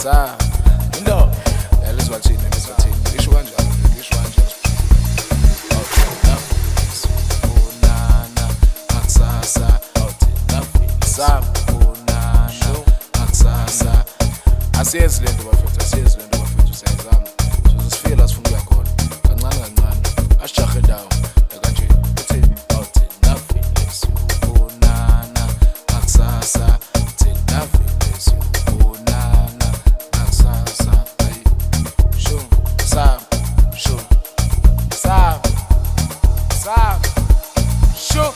Sa no lezwa thina ngisho kanjalo unana akusasa sabunana akusasa asiyenzi lento bafethu siyayizama sizosifika sifuna ukuya khona kancane kancane asijahe ndawo kanje uthi awuthi navile siyubonana akusasa uthi navile siyubonana akusasa ayi sho sam sho sam sam sho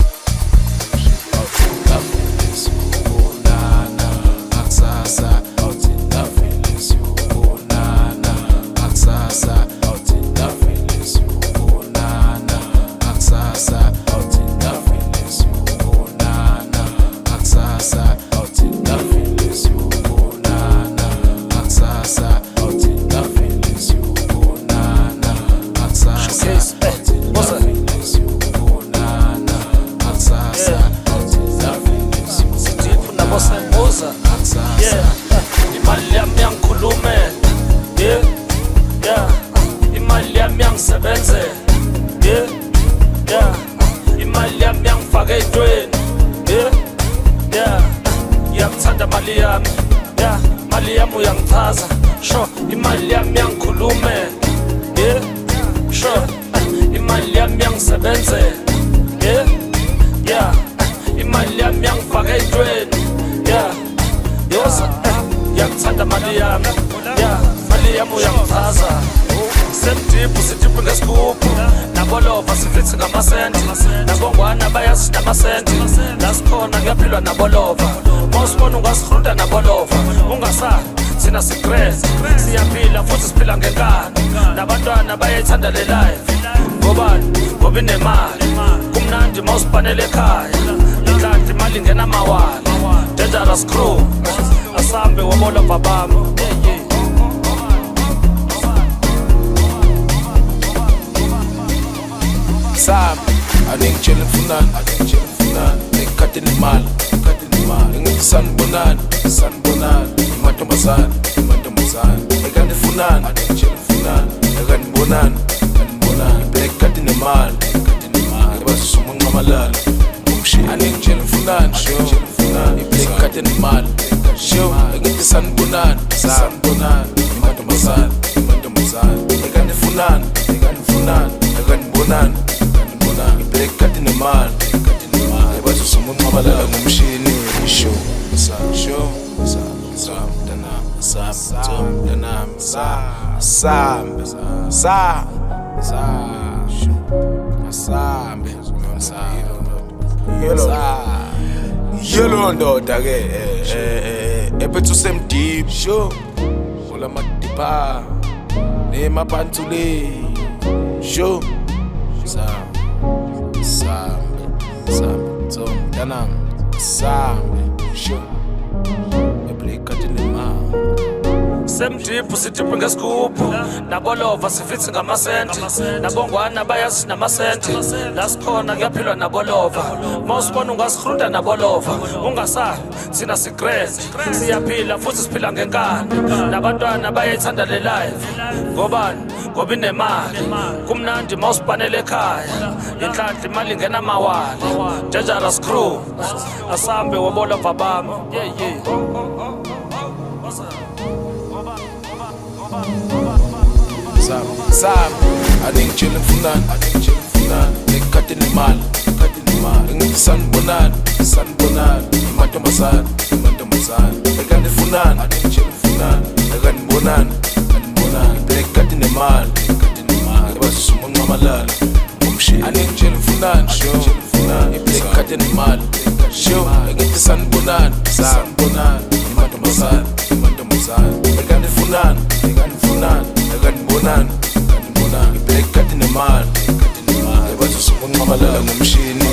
imali yami yangikhulume imali yami yangisebenze imali yami yangifaka ey'ntweni ngiyamthanda mali yami mali yami uyangichaza sho imali yami yangikhulume sho imali yami yangisebenze imali yami yangifaka ey'ntweni ngiyamthanda mali yami mali yami uyangichaza semdiphu sidiphu ngesigubhu nabolova sifithi ngamasenti nabongwana bayazi namasenti la sikhona kuyaphilwa nabolova mawusibona ungasirhunda nabolova ungasali thina sigreze siyaphila futhi siphila ngenkani nabantwana bayayithanda le life ngobani ngoba inemali kumnandi mawusibhanele ekhaya inhlanhla imali ingena mawala dangerous crew asambe wabolova bami Sam, anengitshela mfunani ngikhathini imali ngithi sanibonani amantombazane ekanti funani anengitshela mfunani ekanibonani black khathini imali ngibasisuma nqamalala anengitshela mfunani black khathini imali ngithi sanibonani amantombazane ekanti funani ekanibonani black kati nemali ebazosoma unqabalala ngomshini show yelo ndoda ke ephethe usemdeep show olamadipa nemapantule show semdiphu sidiphu ngesigubhu nabolova sifithi ngamasenti nabongwana bayazi namasenti la sikhona kuyaphilwa nabolova mawusibona ungasirhunda nabolova ungasali thina sigreze siyaphila futhi siphila ngenkani nabantwana bayayithanda le life ngobani ngoba inemali kumnandi mawusibhanele ekhaya inhlanhla imali ingena mawala dangerous crew asambe wabolova bami Sam, anengitshela mfunani ngikhathini imali ngithi sanibonani amantombazane ekanti funani anengitshela mfunani ekanibonani black khathini imali ebazosuma unqamalala ngomshini anengitshela mfunani black khathini imali ngithi sanibonani amantombazane ekanti funani ekanibonani black khathini imali ebazosuma unqabalala ngomshini